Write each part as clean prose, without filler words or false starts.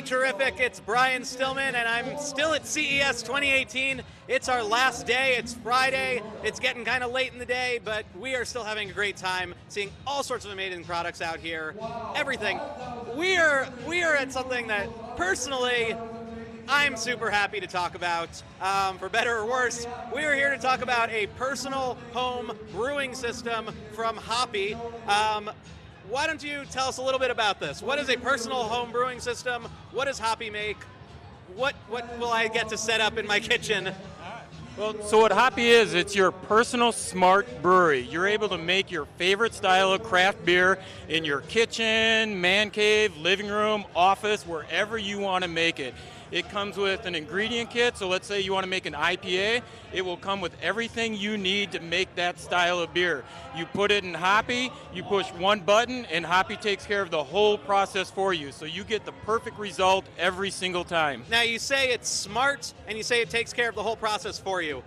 BeTerrific. It's Brian Stillman, and I'm still at CES 2018. It's our last day. It's Friday. It's getting kind of late in the day, but we are still having a great time seeing all sorts of amazing products out here. Everything. We are at something that, personally, I'm super happy to talk about. For better or worse, we are here to talk about a personal home brewing system from Hoppy. Why don't you tell us a little bit about this? What is a personal home brewing system? What does Hoppy make? What will I get to set up in my kitchen? Well, so what Hoppy is, it's your personal smart brewery. You're able to make your favorite style of craft beer in your kitchen, man cave, living room, office, wherever you want to make it. It comes with an ingredient kit, so let's say you want to make an IPA, it will come with everything you need to make that style of beer. You put it in Hoppy, you push one button, and Hoppy takes care of the whole process for you. So you get the perfect result every single time. Now you say it's smart, and you say it takes care of the whole process for you.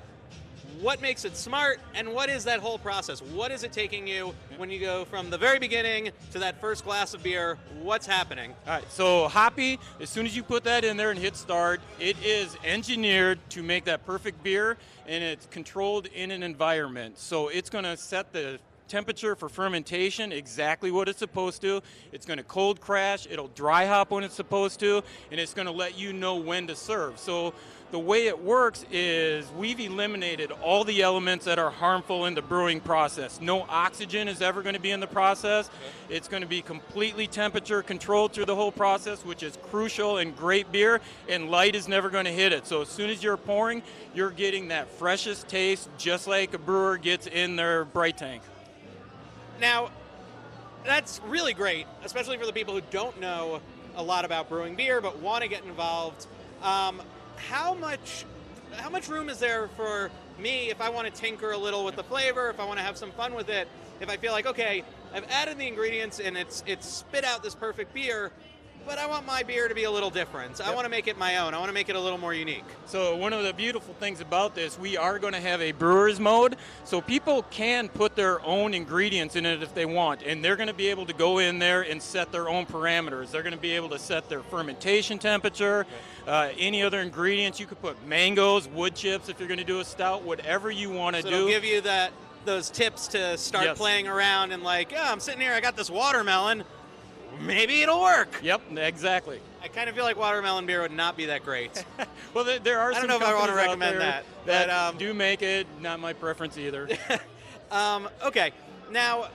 What makes it smart, and what is that whole process? What is it taking you when you go from the very beginning to that first glass of beer? What's happening? All right, so Hoppy, as soon as you put that in there and hit start, it is engineered to make that perfect beer, and it's controlled in an environment. So it's going to set the temperature for fermentation exactly what it's supposed to. It's going to cold crash, it'll dry hop when it's supposed to, and it's going to let you know when to serve. So the way it works is we've eliminated all the elements that are harmful in the brewing process. No oxygen is ever going to be in the process. It's going to be completely temperature controlled through the whole process, which is crucial in great beer, and light is never going to hit it. So as soon as you're pouring, you're getting that freshest taste just like a brewer gets in their bright tank. Now, that's really great, especially for the people who don't know a lot about brewing beer but want to get involved. How much room is there for me if I want to tinker a little with the flavor, if I want to have some fun with it, if I feel like, okay, I've added the ingredients and it's spit out this perfect beer, but I want my beer to be a little different. I want to make it my own. I want to make it a little more unique. So one of the beautiful things about this, we are going to have a brewer's mode, so people can put their own ingredients in it if they want, and they're going to be able to go in there and set their own parameters. They're going to be able to set their fermentation temperature, any other ingredients. You could put mangoes, wood chips if you're going to do a stout, whatever you want to do. So it'll give you those tips to start playing around and like, yeah, I'm sitting here, I got this watermelon. Maybe it'll work. Yep, exactly. I kind of feel like watermelon beer would not be that great. Well, there are some I don't know if I want to recommend that do make it. Not my preference either. Okay, now,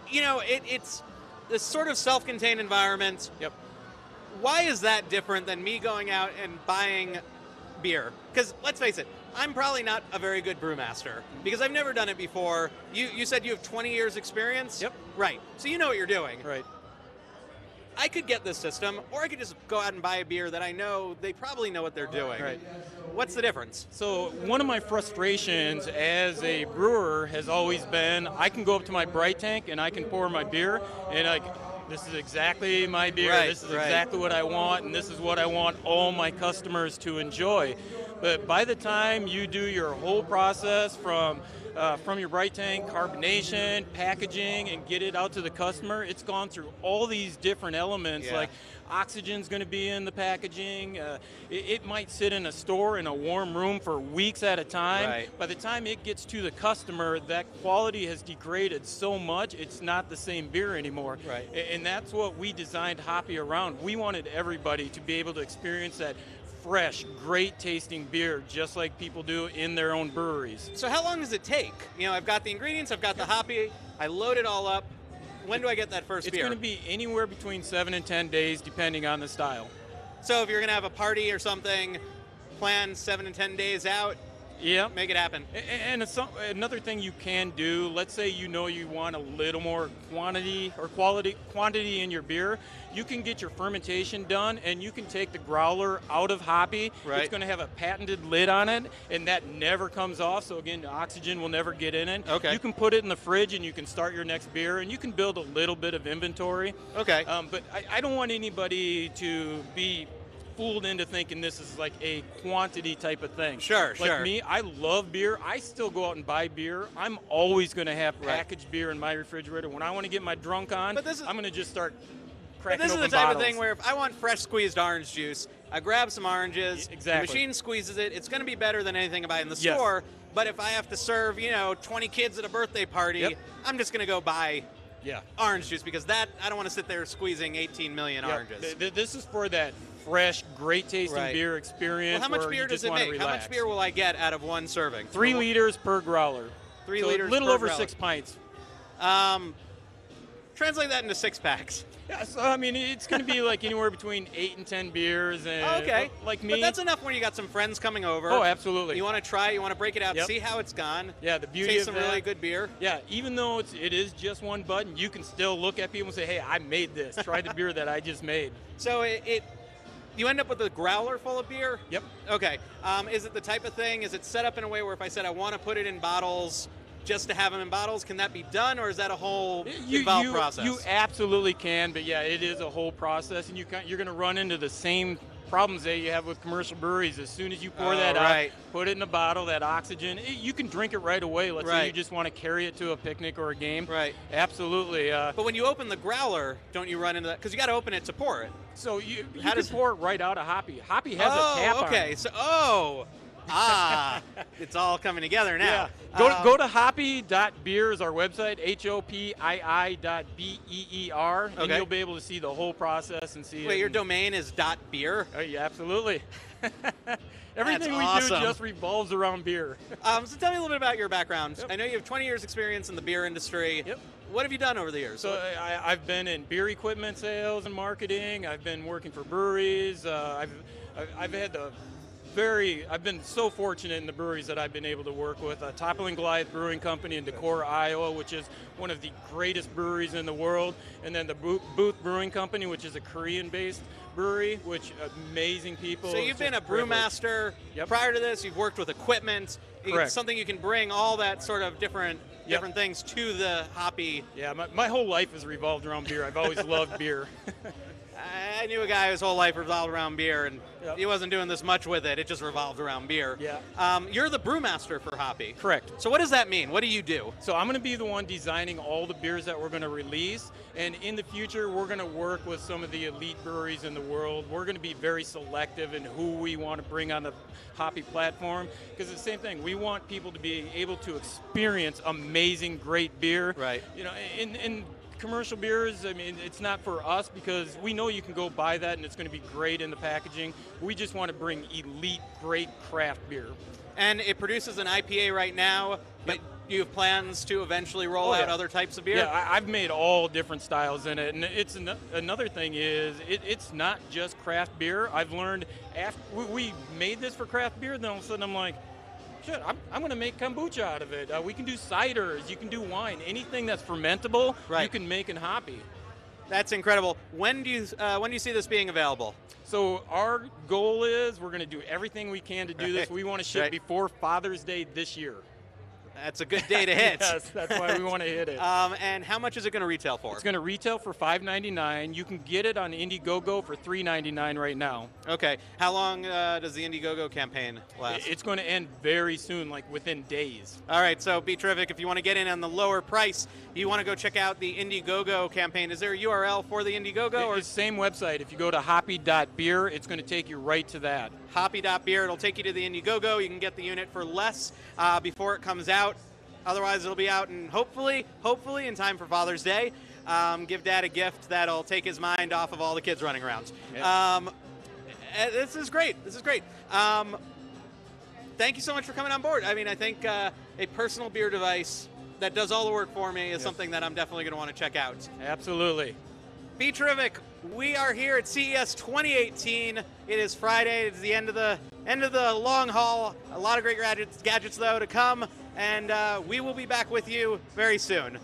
you know, it's this sort of self-contained environment. Yep. Why is that different than me going out and buying beer? Because let's face it, I'm probably not a very good brewmaster because I've never done it before. You said you have 20 years experience? Yep. Right. So you know what you're doing. Right. I could get this system, or I could just go out and buy a beer that I know they probably know what they're doing. Right. What's the difference? So one of my frustrations as a brewer has always been I can go up to my bright tank and I can pour my beer and this is exactly my beer, this is exactly what I want, and this is what I want all my customers to enjoy. But by the time you do your whole process from your bright tank, carbonation, packaging, and get it out to the customer, it's gone through all these different elements, like oxygen's going to be in the packaging. It might sit in a store in a warm room for weeks at a time. Right. By the time it gets to the customer, that quality has degraded so much, it's not the same beer anymore. Right. And that's what we designed Hoppy around. We wanted everybody to be able to experience that fresh, great tasting beer just like people do in their own breweries. So how long does it take? You know, I've got the ingredients, I've got the Hoppy, I load it all up. When do I get that first beer? It's going to be anywhere between 7 and 10 days depending on the style. So if you're going to have a party or something, plan 7 and 10 days out, make it happen. And another thing you can do, let's say you know you want a little more quantity or quantity in your beer, you can get your fermentation done and you can take the growler out of Hoppy. Right. It's going to have a patented lid on it and that never comes off, so again, oxygen will never get in it. Okay. You can put it in the fridge and you can start your next beer and you can build a little bit of inventory. Okay. But I don't want anybody to be fooled into thinking this is like a quantity type of thing. Sure. Like me, I love beer. I still go out and buy beer. I'm always going to have packaged beer in my refrigerator. When I want to get my drunk on, I'm going to just start cracking This is open the type bottles. of thing where if I want fresh squeezed orange juice, I grab some oranges, Exactly. the machine squeezes it. It's going to be better than anything I buy in the Yes. store. But if I have to serve, 20 kids at a birthday party, Yep. I'm just going to go buy Yeah. orange juice because I don't want to sit there squeezing 18 million Yeah, oranges. This is for that fresh, great tasting Right. beer experience. Well, how much where beer you does just it wanna make? How relax. much beer will I get out of one serving? 3 liters per growler. 3 so liters a little per over growler. 6 pints. Translate that into 6-packs. Yeah, so I mean, it's going to be like anywhere between 8 and 10 beers. And Oh, okay. Like me. But that's enough when you got some friends coming over. Oh, absolutely. You want to try it, you want to break it out, Yep. see how it's gone. Yeah, the beauty Taste of some that. really good beer. Yeah, even though it is just one button, you can still look at people and say, hey, I made this. Try the beer that I just made. So you end up with a growler full of beer? Yep. Okay. Is it the type of thing, is it set up in a way where if I said I want to put it in bottles just to have them in bottles, can that be done, or is that a whole involved process? You absolutely can, but yeah, it is a whole process, and you're going to run into the same problems that you have with commercial breweries. As soon as you pour that right. out, put it in a bottle, that oxygen, you can drink it right away. Let's say Right. you just want to carry it to a picnic or a game. Right. Absolutely. But when you open the growler, don't you run into that? Because you got to open it to pour it. So you How can does- pour it right out of Hoppy. Hoppy has a tap on okay. it. So, it's all coming together now. Yeah. Go to hoppy.beer is our website, HOPII.BEER, and Okay. you'll be able to see the whole process and see Wait, it. your domain is .beer? Oh, yeah, absolutely. Everything we awesome. do just revolves around beer. So tell me a little bit about your background. Yep. I know you have 20 years experience in the beer industry. Yep. What have you done over the years? So I've been in beer equipment sales and marketing. I've been working for breweries. I've been so fortunate in the breweries that I've been able to work with. Toppling Goliath Brewing Company in Decorah, Iowa, which is one of the greatest breweries in the world. And then the Booth Brewing Company, which is a Korean-based brewery, which amazing people. So you've been a brewmaster. Yep. Prior to this, you've worked with equipment. Correct. It's something you can bring all that sort of different things to the Hoppy. Yeah, my whole life has revolved around beer. I've always loved beer. I knew a guy whose whole life revolved around beer, and Yep. he wasn't doing this much with it. It just revolved around beer. Yeah. You're the brewmaster for Hoppy. Correct. So what does that mean? What do you do? So I'm going to be the one designing all the beers that we're going to release, and in the future we're going to work with some of the elite breweries in the world. We're going to be very selective in who we want to bring on the Hoppy platform, because it's the same thing. We want people to be able to experience amazing, great beer. Right. In commercial beers, I mean, it's not for us because we know you can go buy that and it's going to be great in the packaging. We just want to bring elite, great craft beer. And it produces an IPA right now, but you have plans to eventually roll Oh, out yeah. other types of beer? Yeah, I've made all different styles in it, and it's another thing is it's not just craft beer. I've learned after we made this for craft beer, then all of a sudden I'm like, shit, I'm going to make kombucha out of it. We can do ciders, you can do wine, anything that's fermentable, Right. you can make in Hoppy. That's incredible. When do you see this being available? So our goal is we're going to do everything we can to do this. Right. We want to ship Right. before Father's Day this year. That's a good day to hit. Yes, that's why we want to hit it. And how much is it going to retail for? It's going to retail for $5.99. You can get it on Indiegogo for $3.99 right now. Okay. How long does the Indiegogo campaign last? It's going to end very soon, like within days. All right, so BeTerrific, if you want to get in on the lower price, you want to go check out the Indiegogo campaign. Is there a URL for the Indiegogo? Or It's the same website. If you go to hoppy.beer, it's going to take you right to that. Hoppy.beer, it'll take you to the Indiegogo. You can get the unit for less before it comes out. Otherwise, it'll be out and hopefully in time for Father's Day. Give Dad a gift that'll take his mind off of all the kids running around. Yeah. This is great. This is great. Thank you so much for coming on board. I mean, I think a personal beer device that does all the work for me is Yes. something that I'm definitely going to want to check out. Absolutely. BeTerrific, we are here at CES 2018. It is Friday. It's the end of the long haul. A lot of great gadgets though to come, and we will be back with you very soon.